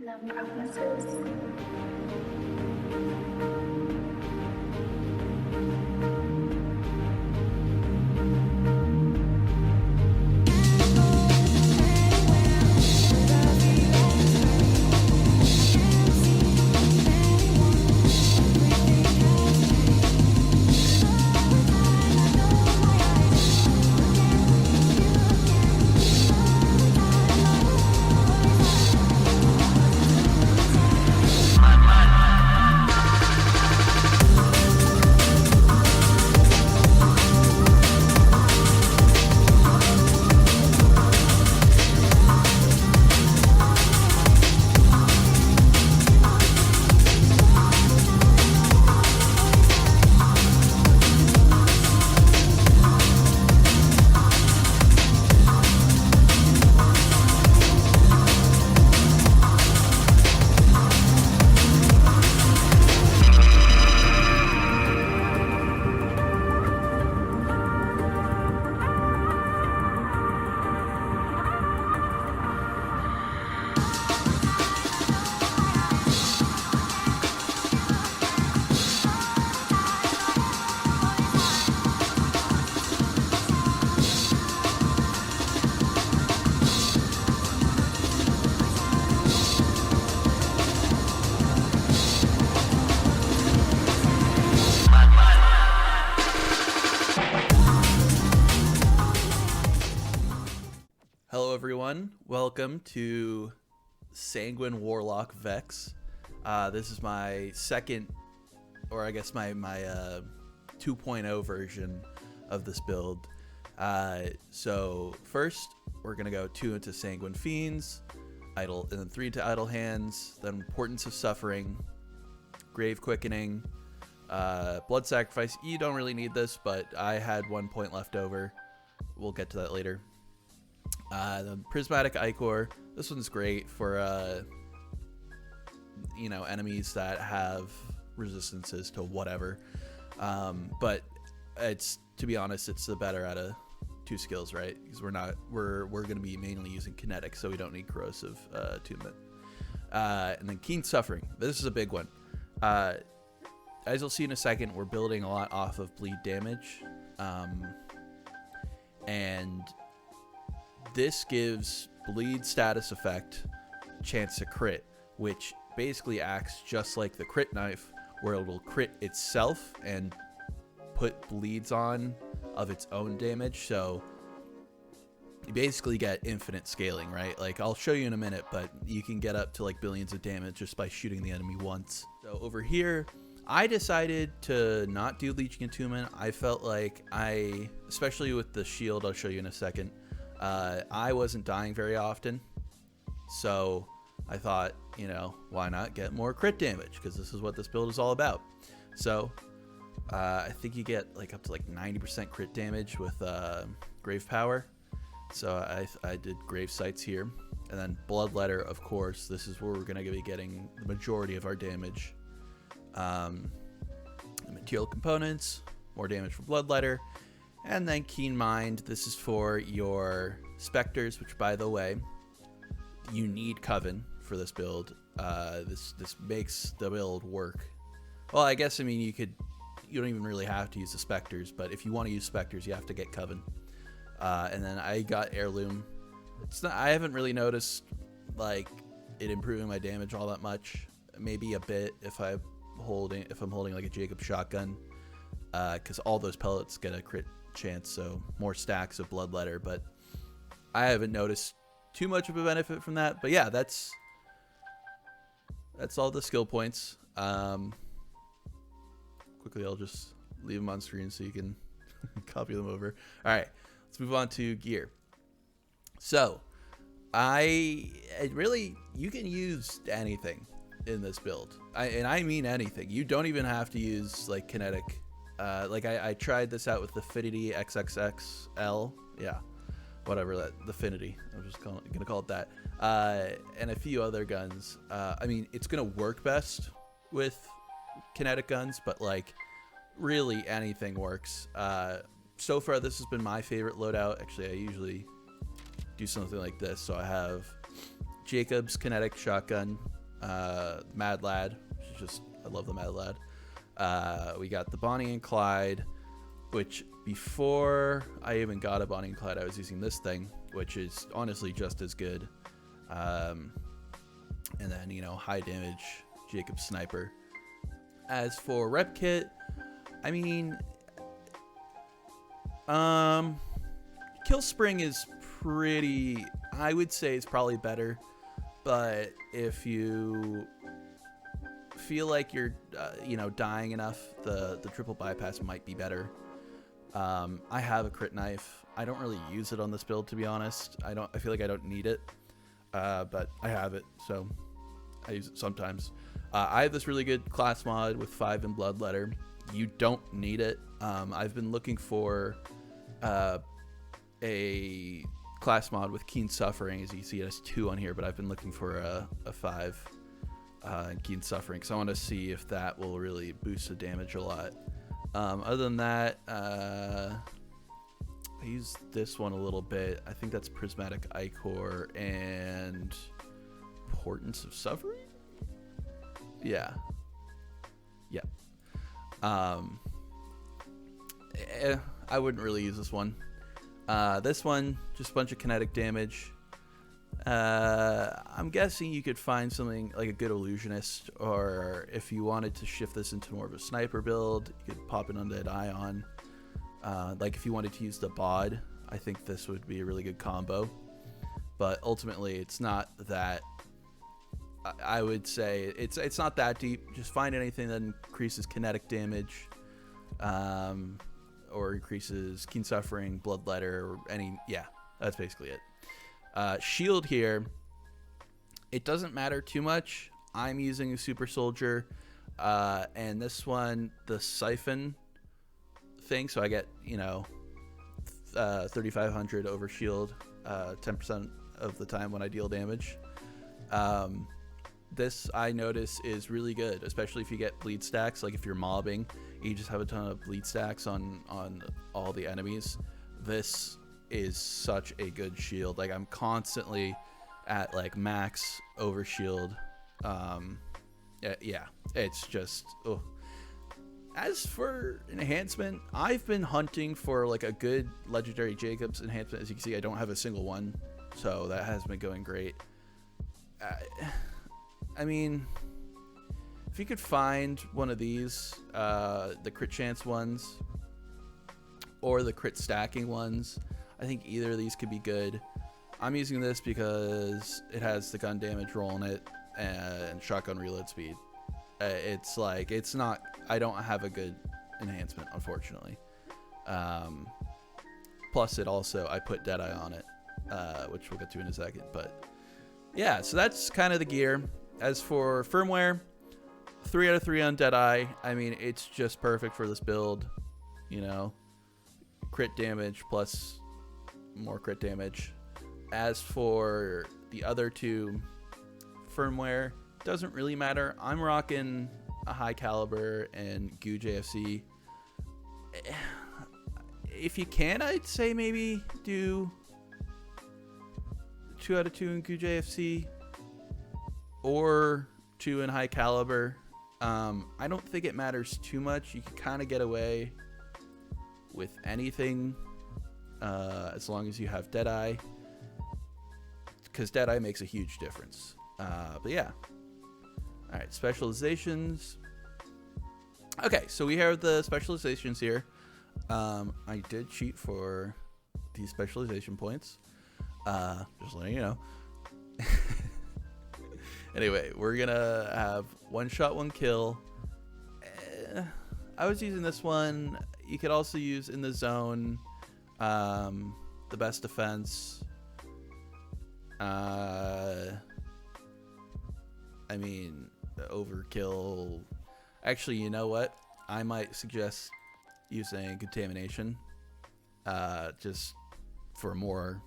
No promises. Hello everyone, welcome to Sanguine Warlock Vex. This is my second, or I guess my 2.0 version of this build. So first we're gonna go 2 into Sanguine Fiends, Idle, and then 3 to Idle Hands, then Portents of Suffering, Grave Quickening, Blood Sacrifice. You don't really need this, but I had 1 point left over. We'll get to that later. The Prismatic Ichor. This one's great for enemies that have resistances to whatever. But it's, to be honest, it's the better out of 2 skills, right? Because we're gonna be mainly using kinetic, so we don't need corrosive attunement. And then Keen Suffering. This is a big one. As you'll see in a second, we're building a lot off of bleed damage, and this gives bleed status effect chance to crit, which basically acts just like the crit knife, where it will crit itself and put bleeds on of its own damage. So you basically get infinite scaling, right? Like, I'll show you in a minute, but you can get up to like billions of damage just by shooting the enemy once. So over here, I decided to not do Leeching Attunement. I felt like especially with the shield, I'll show you in a second, I wasn't dying very often, so I thought, why not get more crit damage, because this is what this build is all about. So I think you get like up to like 90% crit damage with Grave Power, so I did Grave Sights here, and then Bloodletter, of course. This is where we're going to be getting the majority of our damage. Material Components, more damage for Bloodletter. And then Keen Mind. This is for your Specters, which, by the way, you need Coven for this build. This makes the build work. Well, I guess, you don't even really have to use the Specters, but if you want to use Specters, you have to get Coven. And then I got Heirloom. I haven't really noticed like it improving my damage all that much. Maybe a bit if I'm holding like a Jacob shotgun, because all those pellets get a crit chance, so more stacks of Bloodletter, but I haven't noticed too much of a benefit from that. But yeah, that's all the skill points. Quickly, I'll just leave them on screen so you can copy them over. All right, let's move on to gear. So you can use anything in this build, and I mean anything. You don't even have to use like kinetic. Like I tried this out with the Affinity XXXL, yeah, whatever that, the Affinity, I'm just gonna call it that, and a few other guns. It's gonna work best with kinetic guns, but like really anything works. So far this has been my favorite loadout. Actually, I usually do something like this. So I have Jacob's kinetic shotgun, Mad Lad. I love the Mad Lad. We got the Bonnie and Clyde, which before I even got a Bonnie and Clyde, I was using this thing, which is honestly just as good. And then, you know, high damage Jacob Sniper. As for rep kit, I mean, Kill Spring is pretty, I would say it's probably better, but if you feel like you're, you know, dying enough, the triple bypass might be better. I have a crit knife. I don't really use it on this build, to be honest. I feel like I don't need it, but I have it, so I use it sometimes. I have this really good class mod with 5 in Bloodletter. You don't need it. I've been looking for a class mod with Keen Suffering. As you see, it has 2 on here, but I've been looking for a 5 in Keen Suffering, so I want to see if that will really boost the damage a lot. Other than that, I use this one a little bit. I think that's Prismatic Ichor and Importance of Suffering? Yeah. I wouldn't really use this one. This one, just a bunch of kinetic damage. I'm guessing you could find something like a good illusionist, or if you wanted to shift this into more of a sniper build, you could pop it on that Ion. Like if you wanted to use the bod, I think this would be a really good combo. But ultimately, it's not that. I would say it's not that deep. Just find anything that increases kinetic damage, or increases Keen Suffering, Bloodletter, or any. Yeah, that's basically it. Shield here, it doesn't matter too much. I'm using a Super Soldier, and this one, the Siphon thing, so I get, you know, 3,500 over shield, 10% of the time when I deal damage. This, I notice, is really good, especially if you get bleed stacks. Like if you're mobbing, you just have a ton of bleed stacks on all the enemies. This is such a good shield. Like I'm constantly at like max over shield. Yeah, it's just, oh. As for enhancement, I've been hunting for like a good Legendary Jacobs enhancement. As you can see, I don't have a single one, so that has been going great. I mean, if you could find one of these, the crit chance ones or the crit stacking ones, I think either of these could be good. I'm using this because it has the gun damage roll in it and shotgun reload speed. It's like, it's not, I don't have a good enhancement, unfortunately. Plus it also, I put Deadeye on it, which we'll get to in a second. But yeah, so that's kind of the gear. As for firmware, 3 out of 3 on Deadeye. I mean, it's just perfect for this build, you know, crit damage plus more crit damage. As for the other 2, firmware, doesn't really matter. I'm rocking a high caliber and Goo JFC. If you can, I'd say maybe do 2 out of 2 in Goo JFC or 2 in high caliber. I don't think it matters too much. You can kind of get away with anything as long as you have Deadeye, because Deadeye makes a huge difference. But yeah. All right, specializations. Okay, so we have the specializations here. I did cheat for these specialization points. Just letting you know. Anyway, we're gonna have 1 shot, 1 kill. I was using this one. You could also use in the zone, the best defense. I mean, overkill. Actually, you know what? I might suggest using contamination, just for more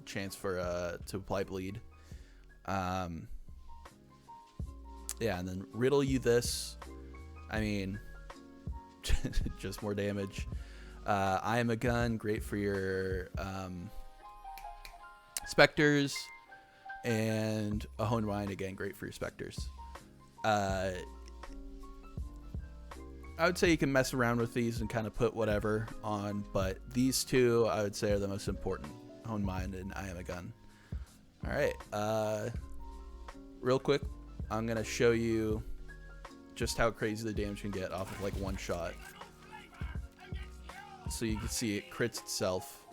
chance for to apply bleed. Yeah, and then riddle you this. I mean, just more damage. I am a gun, great for your specters. and a honed mind, again, great for your specters. I would say you can mess around with these and kind of put whatever on, but these two I would say are the most important: honed mind and I am a gun. All right, real quick, I'm gonna show you just how crazy the damage can get off of like one shot. So you can see it crits itself.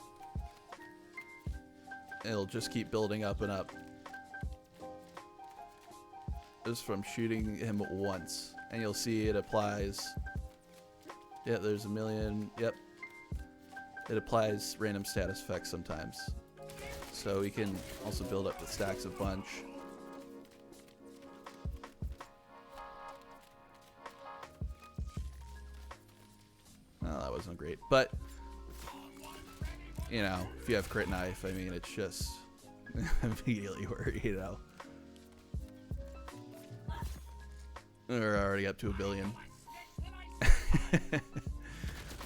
It'll just keep building up and up. Just from shooting him once. And you'll see it applies. Yeah, there's a million. Yep. It applies random status effects sometimes. So we can also build up the stacks a bunch. Oh, that wasn't great. But, you know, if you have crit knife, I mean, it's just immediately where, you know. We're already up to 1 billion. I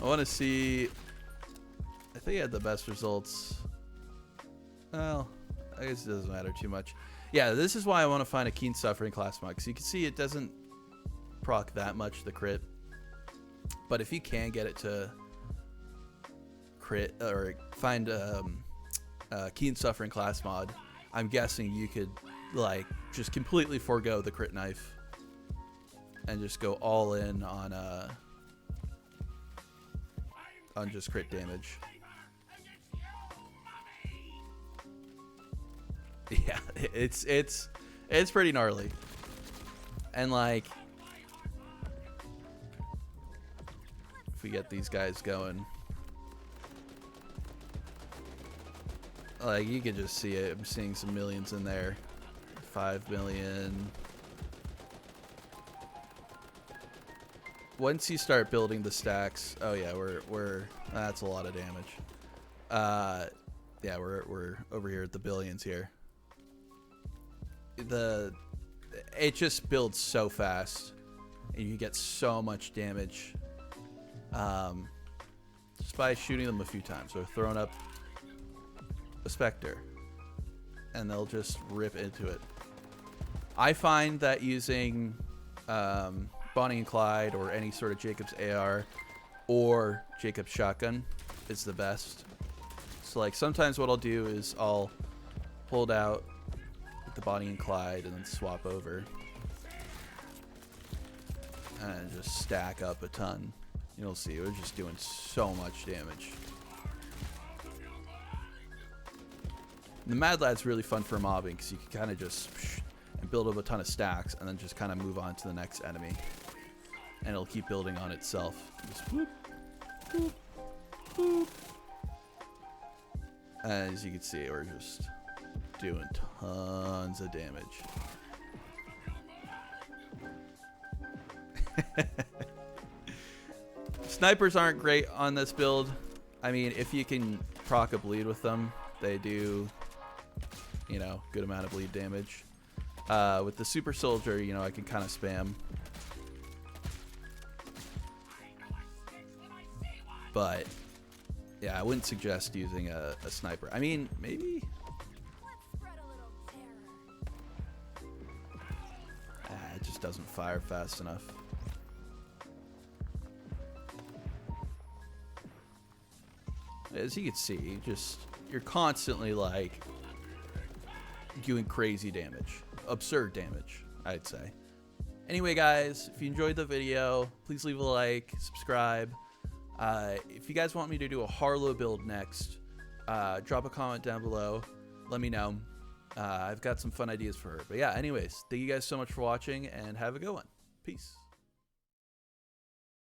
want to see. I think I had the best results. Well, I guess it doesn't matter too much. Yeah, this is why I want to find a Keen Suffering class mod. So you can see it doesn't proc that much, the crit. But if you can get it to crit or find Keen Suffering class mod, I'm guessing you could like just completely forego the crit knife and just go all in on just crit damage. Yeah, it's pretty gnarly. And like, if we get these guys going, like you can just see it. I'm seeing some millions in there. 5 million. Once you start building the stacks, oh yeah, we're that's a lot of damage. Yeah, we're over here at the billions here. It just builds so fast, and you get so much damage just by shooting them a few times or throwing up a Spectre, and they'll just rip into it. I find that using Bonnie and Clyde or any sort of Jacob's AR or Jacob's shotgun is the best. So like sometimes what I'll do is I'll hold out with the Bonnie and Clyde and then swap over and just stack up a ton. You'll see we're just doing so much damage. The Mad Lad's really fun for mobbing because you can kind of just and build up a ton of stacks and then just kind of move on to the next enemy. And it'll keep building on itself. Just whoop, whoop, whoop. And as you can see, we're just doing tons of damage. Snipers aren't great on this build. I mean, if you can proc a bleed with them, they do, you know, good amount of bleed damage. With the super soldier, you know, I can kind of spam. But yeah, I wouldn't suggest using a sniper. I mean, maybe. It just doesn't fire fast enough. As you can see, you're constantly like doing crazy damage, absurd damage, I'd say. Anyway, guys, if you enjoyed the video, please leave a like, subscribe. If you guys want me to do a Harlow build next, drop a comment down below. Let me know. I've got some fun ideas for her. But yeah, anyways, thank you guys so much for watching and have a good one. Peace.